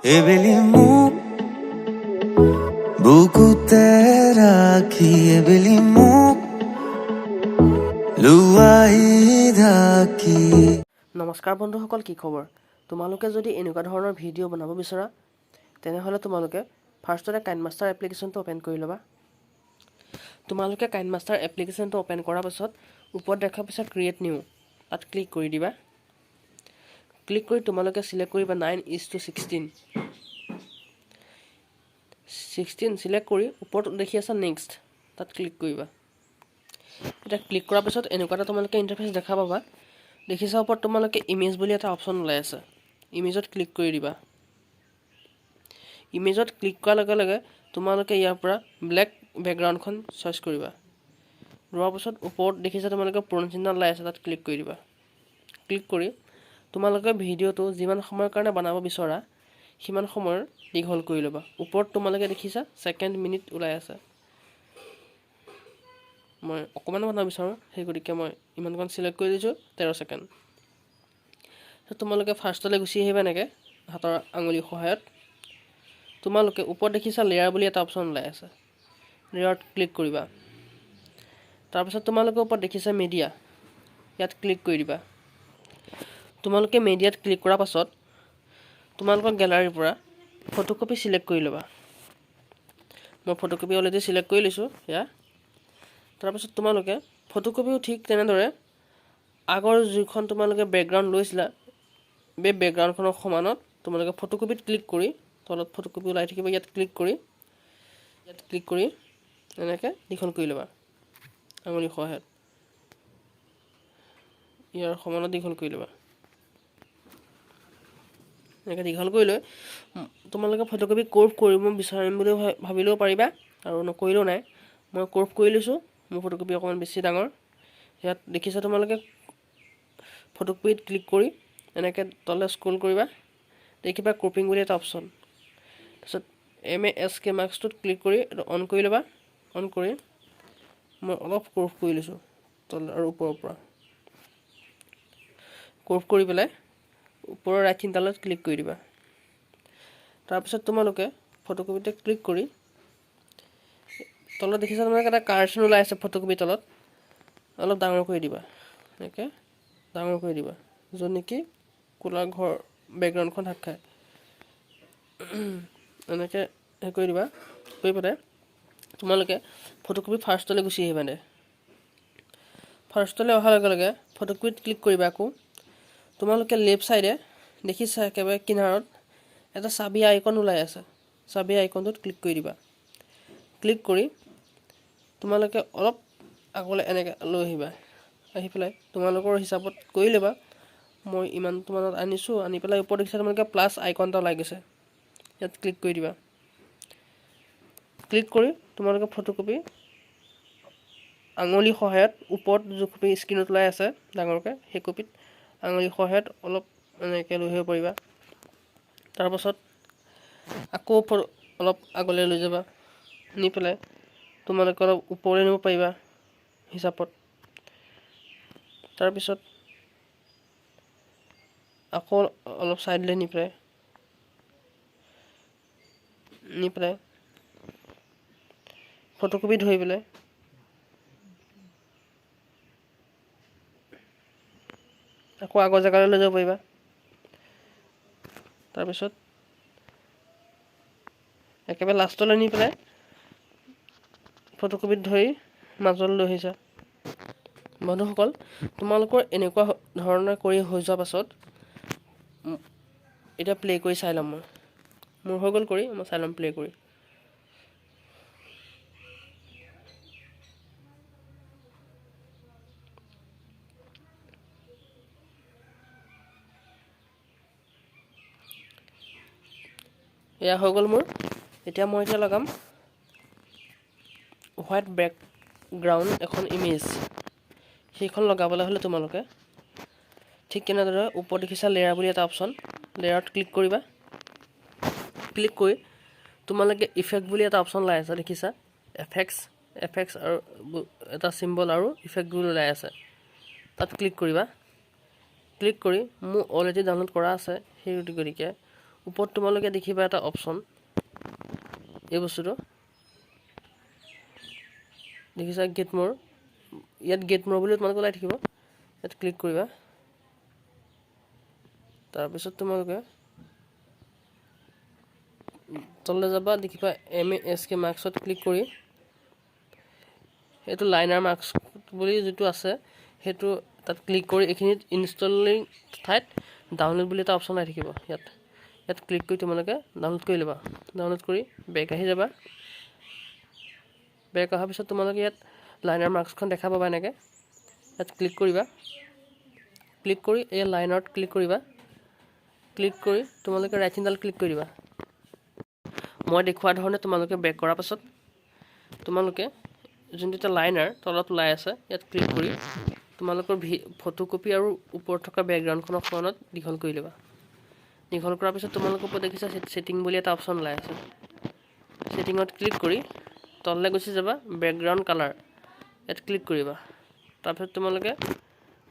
এবেলি মোক বুকুতে ৰাখি এবেলি মোক লুৱাই ঢাকি। নমস্কাৰ বন্ধুসকল, কি খবৰ? তোমালোকে যদি এনেকুৱা ধৰণৰ ভিডিঅ' বনাব বিচৰা তেনেহ'লে তোমালোকে ফাৰ্ষ্টতে কাইনমাষ্টাৰ এপ্লিকেশ্যনটো অ'পেন কৰি ল'বা। তোমালোকে কাইনমাষ্টাৰ এপ্লিকেশ্যনটো অ'পেন কৰাৰ পাছত ওপৰত দেখাৰ পিছত ক্ৰিয়েট নিউ তাত ক্লিক কৰি দিবা। ক্লিক কৰি তোমালোকে চিলেক্ট কৰিবা 9:16 চিলেক্ট কৰি ওপৰত দেখি আছা নেক্সট তাত ক্লিক কৰিবা। এতিয়া ক্লিক কৰাৰ পিছত এনেকুৱা এটা তোমালোকে ইণ্টাৰফেচ দেখা পাবা। দেখিছা ওপৰত তোমালোকে ইমেজ বুলি এটা অপশ্যন ওলাই আছে, ইমেজত ক্লিক কৰি দিবা। ইমেজত ক্লিক কৰাৰ লগে লগে তোমালোকে ইয়াৰ পৰা ব্লেক বেকগ্ৰাউণ্ডখন চইচ কৰিবা। লোৱাৰ পাছত ওপৰত দেখিছা তোমালোকে পুৰণ চিহ্ন ওলাই আছে, তাত ক্লিক কৰি দিবা। ক্লিক কৰি তোমালোকে ভিডিঅ'টো যিমান সময়ৰ কাৰণে বনাব বিচৰা সিমান সময়ৰ দীঘল কৰি ল'বা। ওপৰত তোমালোকে দেখিছা ছেকেণ্ড মিনিট ওলাই আছে। মই অকণমান বনাব বিচাৰোঁ, সেই গতিকে মই ইমানকণ চিলেক্ট কৰি দিছোঁ 13 ছেকেণ্ড। তোমালোকে ফাৰ্ষ্টলৈ গুচি আহিবা এনেকৈ হাতৰ আঙুলিৰ সহায়ত। তোমালোকে ওপৰত দেখিছা লেয়াৰ বুলি এটা অপশ্যন ওলাই আছে, লেয়াৰত ক্লিক কৰিবা। তাৰপিছত তোমালোকে ওপৰত দেখিছা মিডিয়া, ইয়াত ক্লিক কৰি দিবা। তোমালোকে মিডিয়াত ক্লিক কৰাৰ পাছত তোমালোকৰ গেলাৰীৰ পৰা ফটোকপি চিলেক্ট কৰি ল'বা। মই ফটোকপি অলৰেডি চিলেক্ট কৰি লৈছোঁ এয়া। তাৰপিছত তোমালোকে ফটোকপিও ঠিক তেনেদৰে আগৰ যিখন তোমালোকে বেকগ্ৰাউণ্ড লৈছিলা সেই বেকগ্ৰাউণ্ডখনৰ সমানত তোমালোকে ফটোকপিত ক্লিক কৰি তলত ফটোকপি ওলাই থাকিব, ইয়াত ক্লিক কৰি এনেকৈ দীঘল কৰি ল'বা আঙুলিৰ সহায়ত। ইয়াৰ সমানত দীঘল কৰি ল'বা। এনেকৈ দীঘল কৰি লৈ তোমালোকে ফটোকপি কৰ্ভ কৰিব বিচাৰিম বুলি ভাবিলেও পাৰিবা আৰু নকৰিলেও নাই। মই কৰ্ভ কৰি লৈছোঁ, মোৰ ফটোকপি অকণমান বেছি ডাঙৰ। ইয়াত দেখিছা তোমালোকে ফটোকপিত ক্লিক কৰি এনেকৈ তললৈ স্ক্ৰল কৰিবা, দেখিবা ক্ৰপিং বুলি এটা অপশ্যন। তাৰপিছত MASK মাৰ্কছটোত ক্লিক কৰি এইটো অন কৰি ল'বা। অন কৰি মই অলপ কৰ্ভ কৰি লৈছোঁ তল আৰু ওপৰৰ পৰা। কৰ্ভ কৰি পেলাই ওপৰৰ ৰাইট চিনডালত ক্লিক কৰি দিবা। তাৰপিছত তোমালোকে ফটোকপিতে ক্লিক কৰি তলত দেখিছা তোমালোকে এটা কাৰ্চন ওলাই আছে ফটোকপিৰ তলত, অলপ ডাঙৰ কৰি দিবা। এনেকৈ ডাঙৰ কৰি দিবা য'ত নেকি ক'লা ঘৰ বেকগ্ৰাউণ্ডখন ঢাক খায়। এনেকৈ হেৰি কৰি দিবা। কৰি পেলাই তোমালোকে ফটোকপি ফাৰ্ষ্টলৈ গুচি আহিবা দে। ফাৰ্ষ্টলৈ অহাৰ লগে লগে ফটোকপিত ক্লিক কৰিবা। আকৌ তোমালোকে লেফ্ট ছাইডে দেখিছা একেবাৰে কিনাৰত এটা চাবি আইকন ওলাই আছে, চাবি আইকনটোত ক্লিক কৰি দিবা। ক্লিক কৰি তোমালোকে অলপ আগলৈ এনেকৈ লৈ আহিবা। আহি পেলাই তোমালোকৰ হিচাপত কৰি ল'বা। মই ইমানটো মানত আনিছোঁ, আনি পেলাই ওপৰত দেখিছা তোমালোকে প্লাছ আইকন এটা ওলাই গৈছে, ইয়াত ক্লিক কৰি দিবা। ক্লিক কৰি তোমালোকে ফটোকপি আঙুলিৰ সহায়ত ওপৰত যিকপি স্ক্ৰীণত ওলাই আছে ডাঙৰকৈ সেই কপিত আঙুলিৰ সহায়ত অলপ এনেকৈ লৈ আহিব পাৰিবা। তাৰপাছত আকৌ অলপ আগলৈ লৈ যাবা, নি পেলাই তোমালোকে অলপ ওপৰলৈ নিব পাৰিবা হিচাপত। তাৰপিছত আকৌ অলপ ছাইডলৈ নি পেলাই ফটোকপি ধৰি পেলাই আকৌ আগৰ জেগালৈ লৈ যাব পাৰিবা। তাৰপিছত একেবাৰে লাষ্টলৈ নি পেলাই ফটোকপিত ধৰি মাজলৈ লৈ আহিছা। বন্ধুসকল, তোমালোকৰ এনেকুৱা ধৰণে কৰি হৈ যোৱাৰ পাছত এতিয়া প্লে' কৰি চাই ল'ম। মোৰ হৈ গ'ল কৰি, মই চাই ল'ম প্লে' কৰি। এয়া হৈ গ'ল মোৰ। এতিয়া মই লগাম হোৱাইট বেকগ্ৰাউণ্ড এখন ইমেজ। সেইখন লগাবলৈ হ'লে তোমালোকে ঠিক কেনেদৰে ওপৰত দেখিছা লেয়াৰ বুলি এটা অপশ্যন, লেয়াৰত ক্লিক কৰিবা। ক্লিক কৰি তোমালোকে ইফেক্ট বুলি এটা অপশ্যন ওলাই আছে, দেখিছা এফেক্টছ আৰু এটা চিম্বল আৰু ইফেক্টবোৰ ওলাই আছে, তাত ক্লিক কৰিবা। ক্লিক কৰি মোৰ অলৰেডি ডাউনলোড কৰা আছে, সেই গতিকে ওপৰত তোমালোকে দেখিবা এটা অপশ্যন এই বস্তুটো দেখিছা গেট মোৰ ইয়াত গেট মোৰ বুলি তোমালোকে ওলাই থাকিব ইয়াত ক্লিক কৰিবা তাৰপিছত তোমালোকে তললৈ যাবা দেখিবা MASK মাৰ্কছত ক্লিক কৰি এইটো লাইনাৰ মাৰ্কছ বুলি যিটো আছে সেইটো তাত ক্লিক কৰি এইখিনিত ইনষ্টলিং ঠাইত ডাউনলোড বুলি এটা অপশ্যন আহি থাকিব ইয়াত ক্লিক কৰি তোমালোকে ডাউনলোড কৰি ল'বা ডাউনলোড কৰি বেক আহি যাবা বেক অহাৰ পিছত তোমালোকে ইয়াত লাইনাৰ মাৰ্কছখন দেখা পাবা এনেকৈ ইয়াত ক্লিক কৰিবা ক্লিক কৰি এই লাইনত ক্লিক কৰিবা ক্লিক কৰি তোমালোকে ৰাইট চিনডাল ক্লিক কৰি দিবা মই দেখুওৱা ধৰণে তোমালোকে বেক কৰাৰ পাছত তোমালোকে যোনটো এটা লাইনাৰ তলত ওলাই আছে ইয়াত ক্লিক কৰি তোমালোকৰ ফটোকপি আৰু ওপৰত থকা বেকগ্ৰাউণ্ডখনৰ সমানত দীঘল কৰি ল'বা দীঘল কৰাৰ পিছত তোমালোকৰ ওপৰত দেখিছা ছেটিং বুলি এটা অপশ্যন ওলাই আছে ছেটিঙত ক্লিক কৰি তললৈ গুচি যাবা বেকগ্ৰাউণ্ড কালাৰ ইয়াত ক্লিক কৰিবা তাৰপিছত তোমালোকে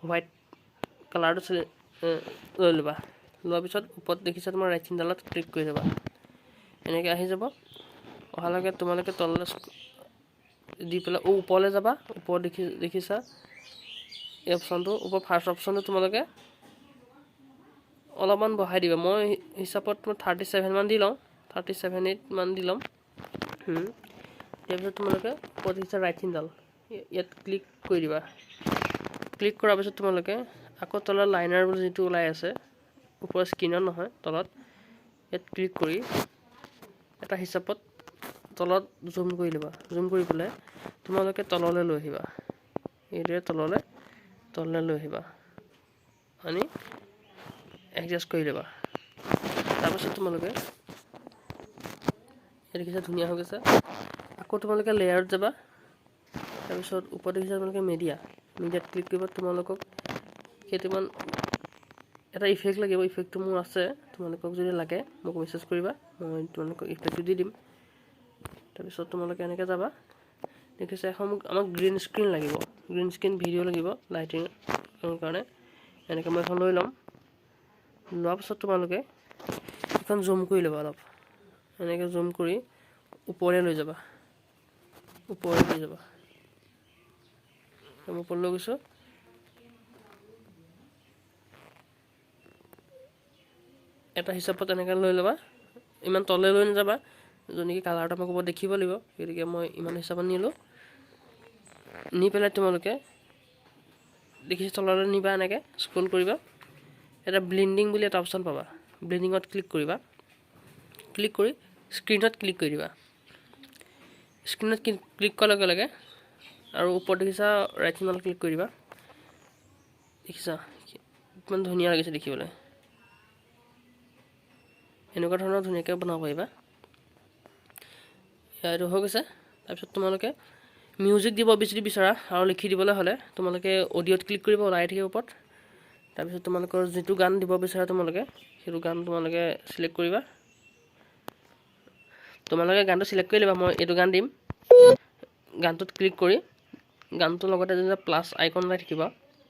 হোৱাইট কালাৰটো লৈ ল'বা লোৱাৰ পিছত ওপৰত দেখিছা তোমাৰ ৰাইট চিনডালত ক্লিক কৰি ল'বা এনেকৈ আহি যাব অহালৈকে তোমালোকে তললৈ দি পেলাই ওপৰলৈ যাবা ওপৰত দেখিছা এই অপশ্যনটো ওপৰ ফাৰ্ষ্ট অপশ্যনটো তোমালোকে অলপমান বঢ়াই দিবা মই হিচাপত মই 37 মান দি লওঁ 37-8 মান দি ল'ম তাৰপিছত তোমালোকে ওপৰত দেখিছা ৰাইট চিনডাল ইয়াত ক্লিক কৰি দিবা ক্লিক কৰাৰ পিছত তোমালোকে আকৌ তলৰ লাইনাৰ বুলি যিটো ওলাই আছে ওপৰৰ স্ক্ৰীনত নহয় তলত ইয়াত ক্লিক কৰি এটা হিচাপত তলত জুম কৰি ল'বা জুম কৰি পেলাই তোমালোকে তললৈ লৈ আহিবা এইদৰে তললৈ লৈ আহিবা আনি এডজাষ্ট কৰি ল'বা তাৰপিছত তোমালোকে দেখিছা ধুনীয়া হৈ গৈছে আকৌ তোমালোকে লেয়াৰত যাবা তাৰপিছত ওপৰত দেখিছা তোমালোকে মিডিয়াত ক্লিক কৰিবা তোমালোকক কেইটামান এটা ইফেক্ট লাগিব ইফেক্টটো মোৰ আছে তোমালোকক যদি লাগে মোক মেছেজ কৰিবা মই তোমালোকক ইফেক্টটো দি দিম তাৰপিছত তোমালোকে এনেকৈ যাবা দেখিছা এখন আমাক গ্ৰীণ স্ক্ৰীণ লাগিব গ্ৰীণ স্ক্ৰীণ ভিডিঅ' লাগিব লাইটিঙৰ কাৰণে এনেকৈ মই এখন লৈ ল'ম লোৱাৰ পাছত তোমালোকে এখন জুম কৰি ল'বা অলপ এনেকৈ জুম কৰি ওপৰলৈ লৈ যাবা ওপৰলৈ লৈ যাবা মই ওপৰলৈ লৈ গৈছোঁ এটা হিচাপত এনেকৈ লৈ ল'বা ইমান তললৈ লৈ নাযাবা যেনেকৈ কালাৰটো আমাক ওপৰত দেখিব লাগিব গতিকে মই ইমান হিচাপত নিলোঁ নি পেলাই তোমালোকে দেখিছা তললৈ নিবা এনেকৈ স্ক্ৰল কৰিবা এটা ব্লেণ্ডিং বুলি এটা অপশ্যন পাবা ব্লেণ্ডিঙত ক্লিক কৰিবা ক্লিক কৰি স্ক্ৰীণত ক্লিক কৰি দিবা স্ক্ৰীণত ক্লিক কৰাৰ লগে লগে আৰু ওপৰত দেখিছা ৰাইট চিনডাল ক্লিক কৰি দিবা দেখিছা কিমান ধুনীয়া লাগিছে দেখিবলৈ এনেকুৱা ধৰণৰ ধুনীয়াকৈ বনাব পাৰিবা এইটো হৈ গৈছে তাৰপিছত তোমালোকে মিউজিক দিব যদি বিচৰা আৰু লিখি দিবলৈ হ'লে তোমালোকে অডিঅ'ত ক্লিক কৰিব ওলাই থাকিব ওপৰত তাৰপিছত তোমালোকৰ যিটো গান দিব বিচাৰা তোমালোকে সেইটো গান তোমালোকে চিলেক্ট কৰিবা তোমালোকে গানটো চিলেক্ট কৰি ল'বা মই এইটো গান দিম গানটোত ক্লিক কৰি গানটোৰ লগতে যেতিয়া প্লাছ আইকন ওলাই থাকিব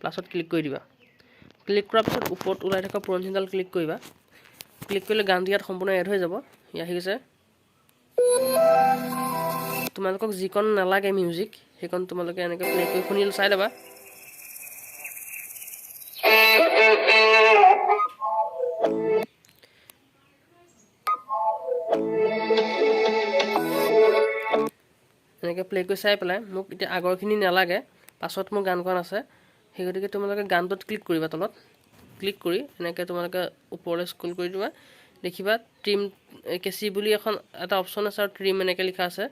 প্লাছত ক্লিক কৰি দিবা ক্লিক কৰাৰ পিছত ওপৰত ওলাই থকা পুৰণ চিনডাল ক্লিক কৰিবা ক্লিক কৰিলে গানটো ইয়াত সম্পূৰ্ণ এড হৈ যাব ইয়াত আহি গৈছে তোমালোকক যিকণ নালাগে মিউজিক সেইকণ তোমালোকে এনেকৈ প্লে কৰি শুনি চাই ল'বা এনেকৈ প্লে কৰি চাই পেলাই মোক এতিয়া আগৰখিনি নালাগে পাছত মোৰ গানখন আছে সেই গতিকে তোমালোকে গানটোত ক্লিক কৰিবা তলত ক্লিক কৰি এনেকৈ তোমালোকে ওপৰলৈ স্ক্ৰল কৰি দিবা দেখিবা ট্ৰিম কেচি বুলি এখন এটা অপশ্যন আছে আৰু ট্ৰিম এনেকৈ লিখা আছে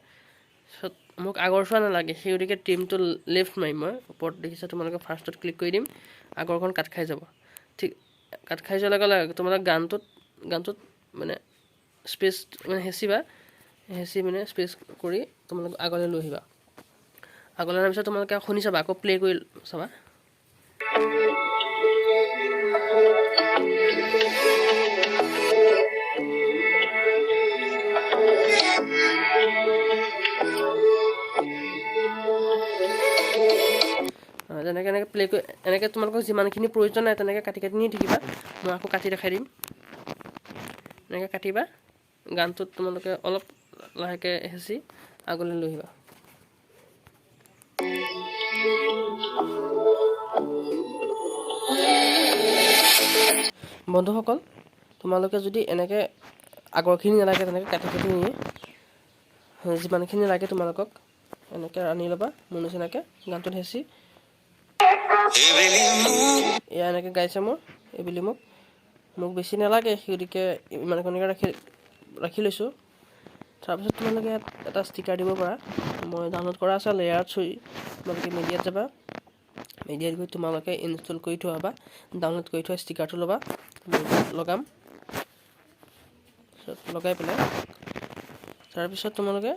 মোক আগৰ চোৱা নালাগে সেই গতিকে ট্ৰিমটো লেফ্ট মাৰিম মই ওপৰত দেখিছা তোমালোকে ফাৰ্ষ্টত ক্লিক কৰি দিম আগৰখন কাট খাই যাব ঠিক কাট খাই যোৱাৰ লগে লগে তোমালোকে গানটোত মানে স্পেচ মানে হেঁচি মানে স্পেচ কৰি তোমালোকে আগলৈ লৈ আহিবা আগলৈ অনাৰ পিছত তোমালোকে শুনি চাবা আকৌ প্লে কৰি চাবা যেনেকৈ এনেকৈ প্লে কৰি এনেকৈ তোমালোকক যিমানখিনি প্ৰয়োজন নাই তেনেকৈ কাটি নি থাকিবা মই আকৌ কাটি দেখাই দিম এনেকৈ কাটিবা গানটোত তোমালোকে অলপ লাহেকৈ হেঁচি আগলৈ লৈ আহিবা বন্ধুসকল তোমালোকে যদি এনেকৈ আগৰখিনি নালাগে তেনেকৈ কাটি কাটি নি যিমানখিনি লাগে তোমালোকক এনেকৈ আনি ল'বা মোৰ নিচিনাকৈ গানটোত হেঁচি এয়া এনেকৈ গাইছে মোৰ এইবুলি মোক বেছি নালাগে গতিকে ইমানখিনিকে ৰাখি লৈছোঁ তাৰপিছত তোমালোকে ইয়াত এটা ষ্টিকাৰ দিব পাৰা মই ডাউনলোড কৰা আছে লেয়াৰত চুই তোমালোকে মিডিয়াত যাবা মিডিয়াত গৈ তোমালোকে ইনষ্টল কৰি থোৱা বা ডাউনলোড কৰি থোৱা ষ্টিকাৰটো ল'বা লগাম লগাই পেলাই তাৰপিছত তোমালোকে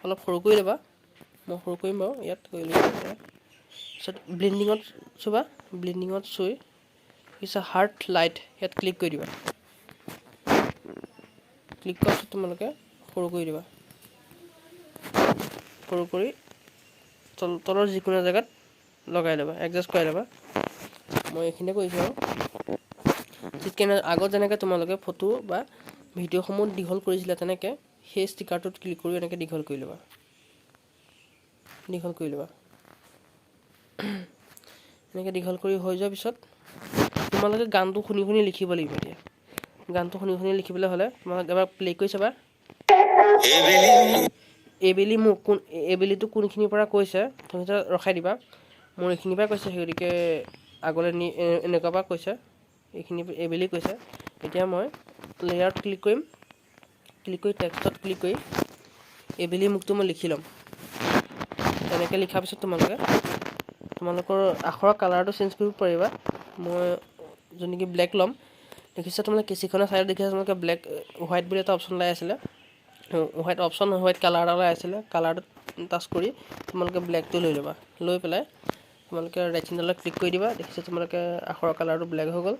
অলপ সৰু কৰি ল'বা মই সৰু কৰিম বাৰু ইয়াত কৰি লৈছোঁ তাৰপিছত ব্লেণ্ডিঙত চুবা ব্লেণ্ডিঙত চুই পিছত হাৰ্ট লাইট ইয়াত ক্লিক কৰি দিবা ক্লিক কৰাৰ পিছত তোমালোকে সৰু কৰি দিবা সৰু কৰি তলৰ যিকোনো জেগাত লগাই ল'বা এডজাষ্ট কৰাই ল'বা মই এইখিনিয়ে কৰিছোঁ আৰু ঠিক আগত যেনেকৈ তোমালোকে ফটো বা ভিডিঅ'সমূহ দীঘল কৰিছিলা তেনেকৈ সেই ষ্টিকাৰটোত ক্লিক কৰি এনেকৈ দীঘল কৰি ল'বা এনেকৈ দীঘল কৰি হৈ যোৱাৰ পিছত তোমালোকে গানটো শুনি শুনি লিখিব লাগিব এতিয়া গানটো শুনি শুনি লিখিবলৈ হ'লে তোমালোকে এবাৰ প্লে' কৰি চাবা এইবেলিটো কোনখিনিৰ পৰা কৈছে তুমি ৰখাই দিবা মোৰ এইখিনিৰ পৰা কৈছে সেই গতিকে আগলৈ নি এনেকুৱা পৰা কৈছে এইখিনি এইবেলি কৈছে এতিয়া মই লেয়াৰত ক্লিক কৰিম ক্লিক কৰি টেক্সটত ক্লিক কৰি এইবেলি মুখটো মই লিখি ল'ম এনেকৈ লিখাৰ পিছত তোমালোকৰ আখৰৰ কালাৰটো চেঞ্জ কৰিব পাৰিবা মই যোননেকি ব্লেক ল'ম দেখিছা তোমালোকে কেঁচিখনৰ চাইডত দেখিছা তোমালোকে ব্লেক হোৱাইট বুলি এটা অপশ্যন ওলাই আছিলে হোৱাইট কালাৰ এটা ওলাই আছিলে কালাৰটো টাচ কৰি তোমালোকে ব্লেকটো লৈ ল'বা লৈ পেলাই তোমালোকে ৰাইট চিনডালত ক্লিক কৰি দিবা দেখিছা তোমালোকে আখৰৰ কালাৰটো ব্লেক হৈ গ'ল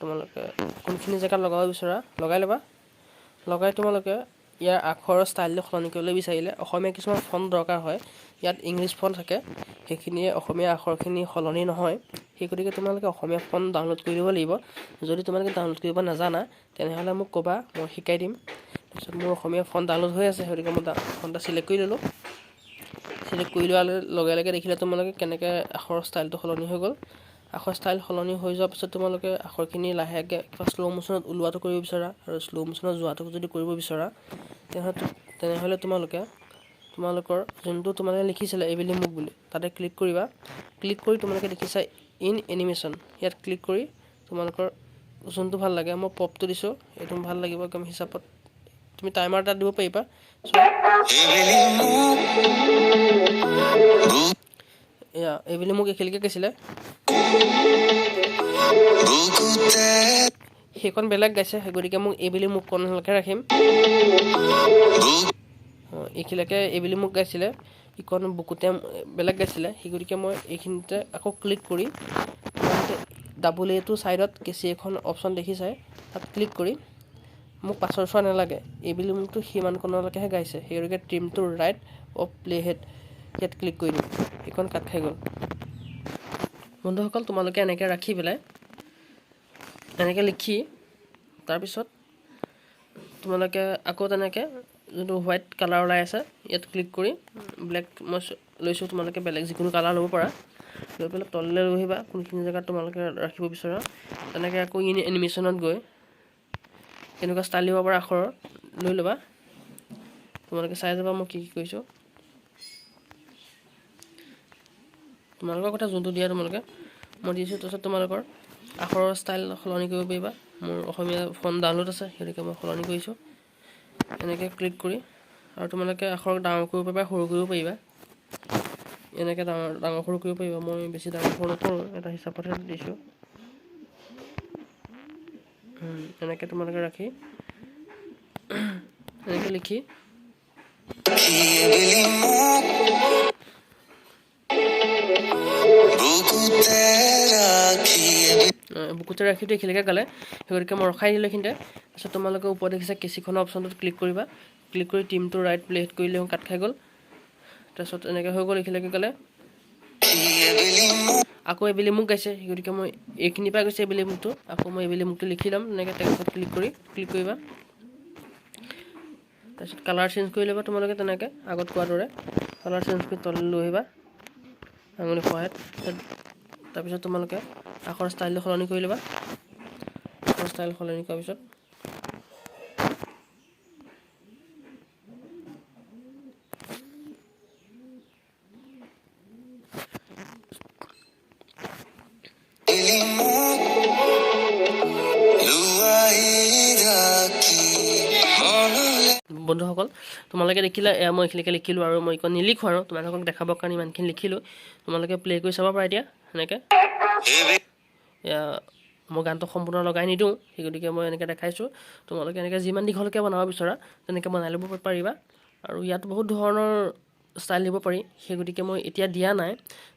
তোমালোকে কোনখিনি জেগাত লগাব বিচৰা লগাই ল'বা লগাই তোমালোকে ইয়াৰ আখৰৰ ষ্টাইলটো সলনি কৰিবলৈ বিচাৰিলে অসমীয়া কিছুমান ফণ্ট দৰকাৰ হয় ইয়াত ইংলিছ ফণ্ট থাকে সেইখিনিয়ে অসমীয়া আখৰখিনি সলনি নহয় সেই গতিকে তোমালোকে অসমীয়া ফণ্ট ডাউনলোড কৰি দিব লাগিব যদি তোমালোকে ডাউনলোড কৰিব নাজানা তেনেহ'লে মোক ক'বা মই শিকাই দিম তাৰপিছত মোৰ অসমীয়া ফণ্ট ডাউনলোড হৈ আছে গতিকে মই ফণ্টটা চিলেক্ট কৰি ল'লোঁ চিলেক্ট কৰি লোৱাৰ লগে লগে দেখিলে তোমালোকে কেনেকৈ আখৰৰ ষ্টাইলটো সলনি হৈ গ'ল আখৰ ষ্টাইল সলনি হৈ যোৱাৰ পিছত তোমালোকে আখৰখিনি লাহেকৈ কিবা শ্ল' মোশ্যনত ওলোৱাটো কৰিব বিচৰা আৰু শ্ল' মোশ্যনত যোৱাটো যদি কৰিব বিচৰা তেনেহ'লে তোমালোকৰ যোনটো তোমালোকে লিখিছিলে এইবেলি মোক বুলি তাতে ক্লিক কৰিবা ক্লিক কৰি তোমালোকে দেখিছা ইন এনিমেশ্যন ইয়াত ক্লিক কৰি তোমালোকৰ যোনটো ভাল লাগে মই পপটো দিছোঁ এইটো ভাল লাগিব একদম হিচাপত তুমি টাইমাৰ এটা দিব পাৰিবা এয়া এইবেলি মোক এইখিনিকে কৈছিলে সেইখন বেলেগ গাইছে সেই গতিকে মোক এইবেলি মোক কণলৈকে ৰাখিম এইখিনিকে এইবেলি মোক গাইছিলে ইখন বুকুতে বেলেগ গাইছিলে সেই গতিকে মই এইখিনিতে আকৌ ক্লিক কৰি ডাবল এটো ছাইডত কেঁচি এখন অপশ্যন দেখিছে তাত ক্লিক কৰি মোক পাছৰ চোৱা নালাগে এইবেলি মোকতো সিমানকণলৈকেহে গাইছে সেই গতিকে trim to right of play head ইয়াত ক্লিক কৰি দিম সেইখন কাট খাই গ'ল বন্ধুসকল তোমালোকে এনেকৈ ৰাখি পেলাই এনেকৈ লিখি তাৰপিছত তোমালোকে আকৌ তেনেকৈ যোনটো হোৱাইট কালাৰ ওলাই আছে ইয়াত ক্লিক কৰি ব্লেক মই লৈছোঁ তোমালোকে বেলেগ যিকোনো কালাৰ ল'ব পাৰা লৈ পেলাই তললৈ লৈ আহিবা কোনখিনি জেগাত তোমালোকে ৰাখিব বিচৰা তেনেকৈ আকৌ এনিমেশ্যনত গৈ কেনেকুৱা ষ্টাইল দিব পৰা আখৰৰ লৈ ল'বা তোমালোকে চাই যাবা মই কি কৰিছোঁ তোমালোকৰ কথা যোনটো দিয়া তোমালোকে মই দিছোঁ তাৰপিছত তোমালোকৰ আখৰৰ ষ্টাইল সলনি কৰিব পাৰিবা মোৰ অসমীয়া ফণ্ট ডাউনলোড আছে সেইটোকে মই সলনি কৰিছোঁ এনেকৈ ক্লিক কৰি আৰু তোমালোকে আখৰক ডাঙৰ কৰিব পাৰিবা সৰু কৰিব পাৰিবা এনেকৈ ডাঙৰ সৰু কৰিব পাৰিবা মই বেছি ডাঙৰ সৰু নকৰোঁ এটা হিচাপতহে দিছোঁ এনেকৈ তোমালোকে ৰাখি এনেকৈ লিখি বুকুতে ৰাখিটো এইখিনিকে গালে সেই গতিকে মই ৰখাই দিলোঁ এইখিনিতে তাৰপিছত তোমালোকে ওপৰত দেখিছা কেঁচিখনৰ অপশ্যনটোত ক্লিক কৰিবা ক্লিক কৰি টিমটো ৰাইট প্লে হেড কৰিলে কাট খাই গ'ল তাৰপিছত এনেকৈ হৈ গ'ল এইখিনিকে গালে আকৌ এইবেলি মোক গাইছে, সেই গতিকে মই এইখিনিৰ পৰা গৈছে এইবেলি মুখটো, আকৌ মই এইবেলি মুখটো লিখি ল'ম তেনেকৈ টেক্সটত ক্লিক কৰিবা। তাৰপিছত কালাৰ চেঞ্জ কৰি ল'বা তোমালোকে তেনেকৈ আগত কোৱাৰ দৰে কালাৰ চেঞ্জ কৰি তললৈ লৈ আহিবা আঙুলি সহায়ত। তাৰপিছত তোমালোকে আখৰ ষ্টাইলটো সলনি কৰি ল'বা। আখৰ ষ্টাইল সলনি কৰাৰ পিছত বন্ধুসকল তোমালোকে দেখিলা এয়া মই এইখিনিকে লিখিলোঁ আৰু মই একো নিলিখোঁ আৰু তোমালোকক দেখাবৰ কাৰণে ইমানখিনি লিখিলোঁ। তোমালোকে প্লে কৰি চাব পাৰা এতিয়া সেনেকৈ। এয়া মই গানটো সম্পূৰ্ণ লগাই নিদিওঁ, সেই গতিকে মই এনেকৈ দেখাইছোঁ। তোমালোকে এনেকৈ যিমান দীঘলকৈ বনাব বিচৰা তেনেকৈ বনাই ল'ব পাৰিবা। আৰু ইয়াত বহুত ধৰণৰ ষ্টাইল দিব পাৰি, সেই গতিকে মই এতিয়া দিয়া নাই,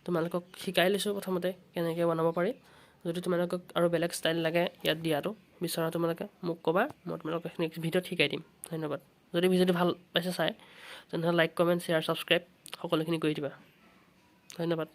তোমালোকক শিকাই লৈছোঁ প্ৰথমতে কেনেকৈ বনাব পাৰি। যদি তোমালোকক আৰু বেলেগ ষ্টাইল লাগে ইয়াত দিয়াটো বিচৰা তোমালোকে মোক ক'বা, মই তোমালোকক নেক্সট ভিডিঅ'ত শিকাই দিম। ধন্যবাদ। যদি ভিডিঅ'টো ভাল পাইছে চাই তেনেহ'লে লাইক, কমেণ্ট, শ্বেয়াৰ, ছাবস্ক্ৰাইব সকলোখিনি কৰি দিবা। ধন্যবাদ।